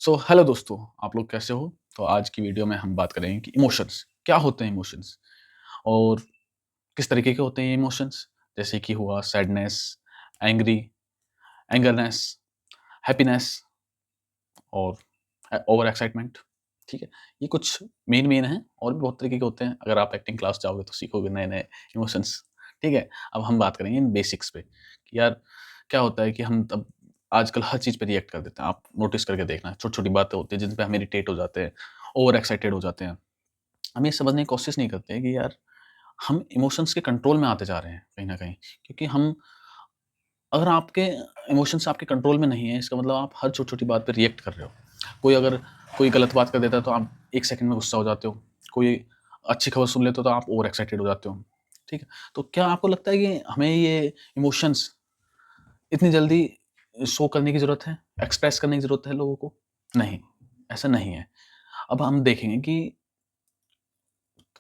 Hello दोस्तों, आप लोग कैसे हो? तो आज की वीडियो में हम बात करेंगे कि इमोशंस, क्या होते हैं इमोशंस? और किस तरीके के होते हैं ये इमोशंस? जैसे कि हुआ सैडनेस, एंग्री, एंगरनेस, हैप्पीनेस और ओवर एक्साइटमेंट, ठीक है? ये कुछ मेन हैं और भी बहुत तरीके के होते हैं। अगर आप एक्टिंग क्लास जाओगे तो सीखोगे नए-नए इमोशंस, ठीक है? अब हम बात करेंगे इन बेसिक्स पे कि यार क्या होता है कि हम तब आजकल हर चीज़ पे रिएक्ट कर देते हैं। आप नोटिस करके देखना, छोटी-छोटी बातें होती हैं जिन पे हम इरिटेट हो जाते हैं, ओवर एक्साइटेड हो जाते हैं। हम ये समझने की कोशिश नहीं करते हैं कि यार हम इमोशंस के कंट्रोल में आते जा रहे हैं कहीं न कहीं। क्योंकि हम अगर आपके इमोशंस आपके कंट्रोल में नहीं है, इसका मतलब आप हर छोटी-छोटी बात पे रिएक्ट कर रहे हो। कोई अगर कोई गलत बात कर देता है तो आप 1 सेकंड में गुस्सा हो जाते हो। कोई अच्छी खबर सुन लेते हो तो आप ओवर एक्साइटेड हो जाते हो। ठीक है? तो क्या आपको लगता है कि हमें ये इमोशंस इतनी जल्दी शो करने की ज़रूरत है? एक्सप्रेस करने की ज़रूरत है लोगों को? नहीं, ऐसा नहीं है। अब हम देखेंगे कि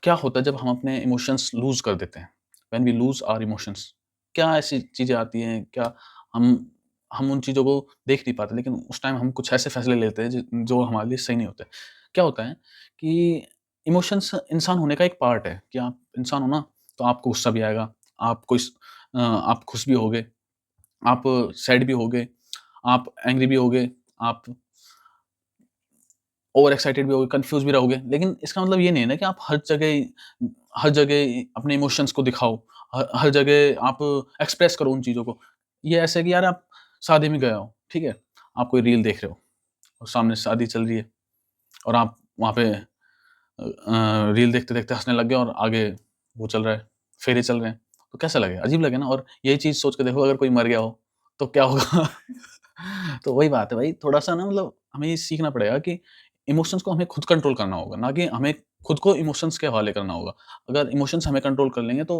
क्या होता है जब हम अपने इमोशंस लूज़ कर देते हैं? When we lose our emotions, क्या ऐसी चीज़ें आती हैं? क्या हम हम उन चीज़ों को देख नहीं पाते, लेकिन उस टाइम हम कुछ ऐसे फैसले लेते हैं जो हमारे लिए सही नहीं होते। क्या होता है कि इमोशंस इंसान होने का एक पार्ट है कि आप इंसान हो ना, तो आपको गुस्सा भी आएगा, आप खुश भी होगे, आप सैड भी होगे, आप एंग्री भी होगे, आप ओवर एक्साइटेड भी होगे, कन्फ्यूज़ भी रहोगे। लेकिन इसका मतलब ये नहीं है ना कि आप हर जगह अपने इमोशंस को दिखाओ। हर जगह आप एक्सप्रेस करो उन चीज़ों को। ये ऐसे है कि यार आप शादी में गए हो, ठीक है? आप कोई रील देख रहे हो और सामने शादी चल रही है और आप वहाँ पे रील देखते-देखते हँसने लग गए और आगे वो चल रहा है, फेरे चल रहे हैं। तो कैसा लगेगा? अजीब लगे ना। और यही चीज़ सोच के देखो, अगर कोई मर गया हो, तो क्या होगा? तो वही बात है भाई, थोड़ा-सा ना मतलब हमें ये सीखना पड़ेगा कि इमोशंस को हमें खुद कंट्रोल करना होगा, ना कि हमें खुद को इमोशंस के हवाले करना होगा। अगर इमोशंस हमें कंट्रोल कर लेंगे तो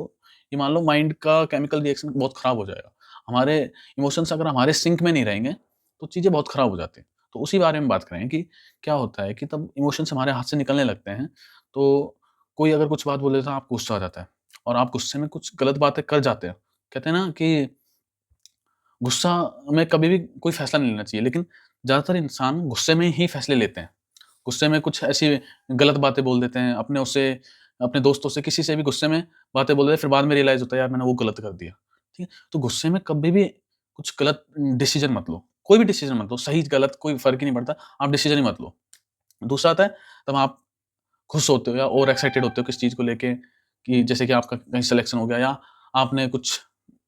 ये मान लो माइंड का केमिकल रिएक्शन बहुत खराब हो जाएगा। हमारे इमोशंस अगर हमारे सिंक में नहीं रहेंगे, तो चीज़ें बहुत खराब हो जाती हैं। तो उसी बारे में बात करेंगे कि क्या होता है कि तब इमोशंस हमारे हाथ से निकलने लगते हैं, तो कोई अगर कुछ बात बोल देता है, आपको गुस्सा आ जाता है और आप गुस्से में कुछ गलत बातें कर जाते हैं। कहते हैं ना कि गुस्सा में कभी भी कोई फैसला नहीं लेना चाहिए, लेकिन ज़्यादातर इंसान गुस्से में ही फैसले लेते हैं। गुस्से में कुछ ऐसी गलत बातें बोल देते हैं, अपने दोस्तों से, किसी से भी गुस्से में बातें बोल देते हैं, फिर बाद में रियलाइज़ होता है यार मैंने वो गलत कर दिया। ठीक है? तो गुस्से में कभी भी कुछ गलत डिसीज़न मत लो। कोई भी डिसीज़न मत लो, सही-गलत कोई फ़र्क ही नहीं पड़ता, आप डिसीज़न ही मत लो। दूसरा आता है, तब आप खुश होते हो या ओवर एक्साइटेड होते हो किसी चीज़ को लेके, कि जैसे कि आपका कहीं सिलेक्शन हो गया या आपने कुछ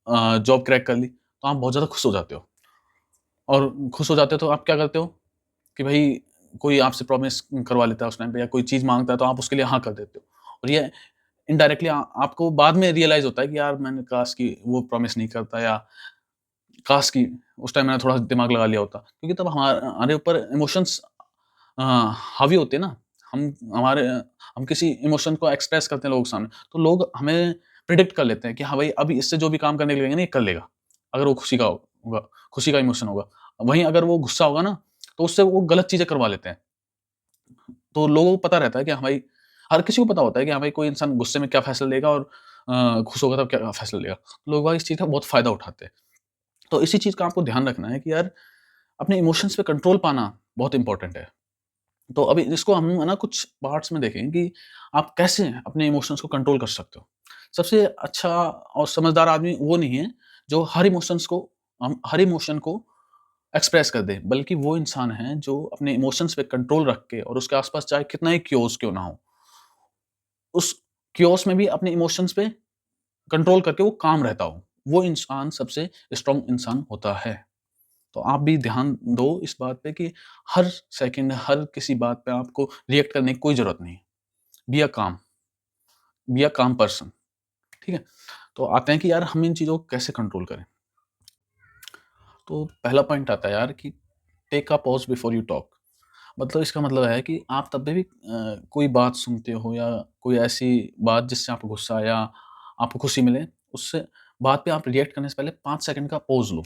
जॉब क्रैक कर ली, तो आप बहुत ज़्यादा खुश हो जाते हो। और खुश हो जाते हो तो आप क्या करते हो कि भई कोई आपसे प्रॉमिस करवा लेता है उस टाइम पे या कोई चीज़ माँगता है तो आप उसके लिए हाँ कर देते हो। और ये इनडायरेक्टली आपको बाद में रियलाइज़ होता है कि यार मैंने काश कि वो प्रॉमिस नहीं करता, या काश कि उस टाइम मैंने थोड़ा दिमाग लगा लिया होता। क्योंकि तब हमारे ऊपर इमोशंस अ, हावी होते हैं ना। हम हमारे हम किसी इमोशन को एक्सप्रेस करते हैं लोगों के सामने, तो लोग हमें प्रिडिक्ट कर लेते हैं कि हाँ भाई, अब इससे जो भी काम करने के लिए कहेंगे ना, ये कर लेगा। अगर वो होगा, खुशी का इमोशन होगा। वहीं अगर वो गुस्सा होगा ना, तो उससे वो गलत चीज़ें करवा लेते हैं। तो लोगों को पता रहता है कि हाँ भाई, हर किसी को पता होता है कि हाँ भाई, कोई इंसान गुस्से में क्या फैसला लेगा और खुश होगा तब क्या फैसला लेगा। लोग बाग इस चीज़ का बहुत फ़ायदा उठाते हैं। तो इसी चीज़ का आपको ध्यान रखना है कि यार अपने इमोशंस पे कंट्रोल पाना बहुत इम्पोर्टेंट है। तो अभी इसको हम है ना कुछ पार्ट्स में देखें कि आप कैसे अपने इमोशंस को कंट्रोल कर सकते हो। सबसे अच्छा और समझदार आदमी वो नहीं है जो हर इमोशन को एक्सप्रेस कर दे, बल्कि वो इंसान है जो अपने इमोशंस पे कंट्रोल रख के और उसके आस-पास चाहे कितना ही क्योस क्यों ना हो, उस क्योस में भी अपने इमोशंस पे कंट्रोल करके वो काम रहता हो। वो इंसान सबसे स्ट्रॉन्ग इंसान होता है। तो आप भी ध्यान दो इस बात पे कि हर सेकंड, हर किसी बात पे आपको रिएक्ट करने की कोई ज़रूरत नहीं है। बी अ काम, बी अ काम पर्सन, ठीक है? तो आते हैं कि यार हम इन चीज़ों को कैसे कंट्रोल करें? तो पहला पॉइंट आता है यार कि take a pause before you talk. मतलब इसका मतलब है कि आप तब भी कोई बात सुनते हो या कोई ऐसी बात जिससे आपको गुस्सा या आपको खुशी मिले, उससे बात पे आप रिएक्ट करने से पहले 5 सेकंड का पॉज़ लो।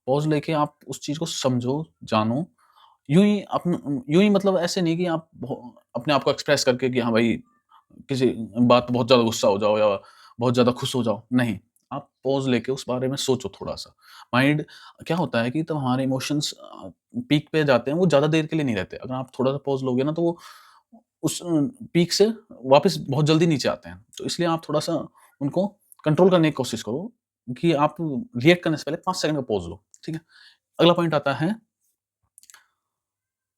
पॉज़ लेके आप उस चीज़ को समझो, जानो। यूँ ही मतलब ऐसे नहीं कि आप अपने आप को एक्सप्रेस करके कि हाँ भाई, किसी बात पे बहुत ज़्यादा गुस्सा हो जाओ या बहुत ज़्यादा खुश हो जाओ, नहीं। आप पॉज़ लेके उस बारे में सोचो थोड़ा-सा। माइंड क्या होता है कि तब हमारे इमोशंस पीक पे जाते हैं, वो ज़्यादा देर के लिए नहीं रहते। अगर आप थोड़ा-सा पॉज़ लोगे ना तो वो उस पीक से वापस बहुत जल्दी नीचे आते हैं। तो इसलिए आप थोड़ा-सा उनको कंट्रोल करने की कोशिश करो कि आप रिएक्ट करने से पहले 5 सेकंड का पॉज़ लो, ठीक है? अगला पॉइंट आता है,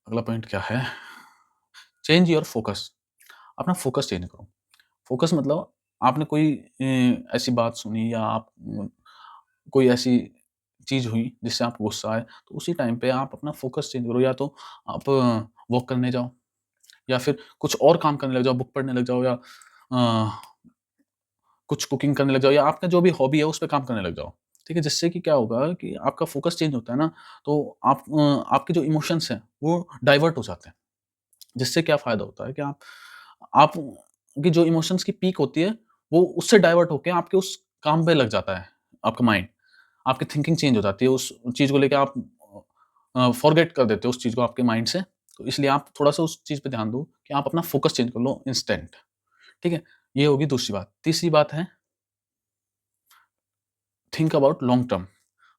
अगला पॉइंट क्या है? Change your focus. अपना फ़ोकस चेंज करो। फ़ोकस मतलब आपने कोई ऐसी बात सुनी या आप कोई ऐसी चीज़ हुई जिससे आपको गुस्सा आए, तो उसी टाइम पे आप अपना फ़ोकस चेंज करो। या तो आप वॉक करने जाओ या फिर कुछ और काम करने लग जाओ, बुक पढ़ने लग जाओ या कुछ कुकिंग करने लग जाओ या आपका जो भी हॉबी है, उस पे काम करने लग जाओ। ठीक है? जिससे कि क्या होगा कि आपका फ़ोकस चेंज होता है ना, तो आपके जो इमोशंस हैं, वो डाइवर्ट हो जाते हैं। जिससे क्या फ़ायदा होता है कि आप की जो इमोशंस की पीक होती है, वो उससे डाइवर्ट होके आपके उस काम पे लग जाता है, आपका माइंड। आपकी थिंकिंग चेंज हो जाती है, उस चीज़ को लेके आप फ़ॉरगेट कर देते हो उस चीज़ को आपके माइंड से। तो इसलिए आप थोड़ा-सा उस चीज़ पे ध्यान दो कि आप अपना फ़ोकस चेंज कर लो इंस्टेंट, ठीक है? ये होगी दूसरी बात। तीसरी बात है, थिंक अबाउट लॉन्ग टर्म।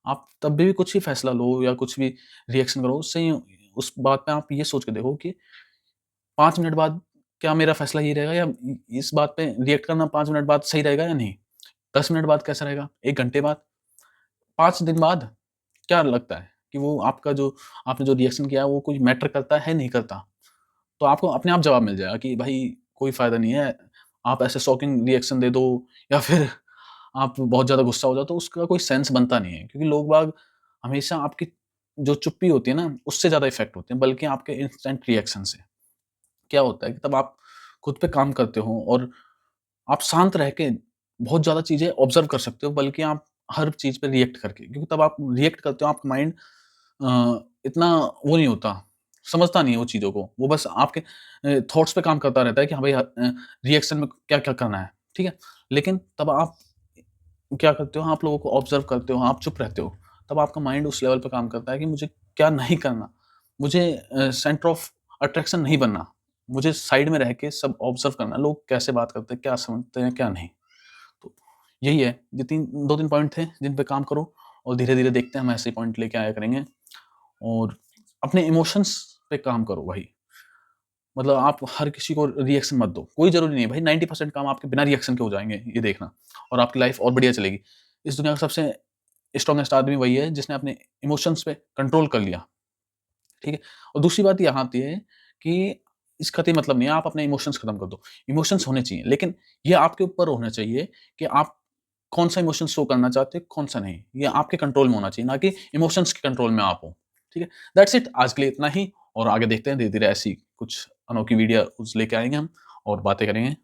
आप तब भी कुछ ही फैसला लो या कुछ भी रिएक्शन करो, उससे उस बात पे आप ये सोच के देखो कि 5 मिनट बाद क्या मेरा फैसला ये रहेगा या इस बात पे रिएक्ट करना 5 मिनट बाद सही रहेगा या नहीं? 10 मिनट बाद कैसा रहेगा? 1 घंटे बाद? 5 दिन बाद? क्या लगता है कि वो आपका जो आपने जो रिएक्शन किया है वो कोई मैटर करता है, नहीं करता? तो आपको अपने आप जवाब मिल जाएगा कि भाई कोई फ़ायदा नहीं है। आप ऐसे शॉकिंग रिएक्शन दे दो या फिर आप बहुत ज़्यादा गुस्सा हो जाओ तो उसका कोई सेंस बनता नहीं है। क्योंकि लोग-बाग हमेशा आपकी जो चुप्पी होती है ना, उससे ज़्यादा इफ़ेक्ट होते हैं बल्कि आपके इंस्टेंट रिएक्शन से। क्या होता है कि तब आप खुद पे काम करते हो और आप शांत रह के बहुत ज़्यादा चीज़ें ऑब्ज़र्व कर सकते हो बल्कि आप हर चीज़ पे रिएक्ट करके। क्योंकि तब आप रिएक्ट करते हो, आपका माइंड इतना वो नहीं होता, समझता नहीं है वो चीज़ों को। वो बस आपके थॉट्स पे काम करता रहता है कि हाँ भाई रिएक्शन में क्या-क्या करना है, ठीक है? लेकिन तब आप क्या करते हो, आप लोगों को ऑब्ज़र्व करते हो, आप चुप रहते हो। तब आपका माइंड उस लेवल पे काम करता है कि मुझे क्या नहीं करना। मुझे सेंटर ऑफ अट्रैक्शन नहीं बनना। मुझे साइड में रह के सब ऑब्ज़र्व करना है, लोग कैसे बात करते हैं, क्या समझते हैं, क्या नहीं। तो यही है, ये 2-3 पॉइंट थे जिन पे काम करो और धीरे-धीरे देखते हैं हम ऐसे पॉइंट लेके आया करेंगे और अपने इमोशंस पे काम करो भाई। मतलब आप हर किसी को रिएक्शन मत दो। कोई ज़रूरी नहीं है भाई, 90% काम आपके बिना रिएक्शन के हो जाएँगे, ये देखना और आपकी लाइफ़ और बढ़िया चलेगी। इस दुनिया का सबसे स्ट्रॉन्गेस्ट आदमी वही है जिसने अपने इमोशंस पे कंट्रोल कर लिया, ठीक है? और दूसरी बात यहाँ आती है कि इसका ये मतलब नहीं है आप अपने इमोशंस खत्म कर दो। इमोशंस होने चाहिए, लेकिन ये आपके ऊपर होना चाहिए कि आप कौन-सा इमोशन शो करना चाहते हो, कौन-सा नहीं। ये आपके कंट्रोल में होना चाहिए, ना कि इमोशंस के कंट्रोल में आप हो, ठीक है? दैट्स इट, आज के लिए इतना ही और आगे देखते हैं धीरे-धीरे ऐसी कुछ अनोखी वीडियोज़ लेके आएँगे हम और बातें करेंगे।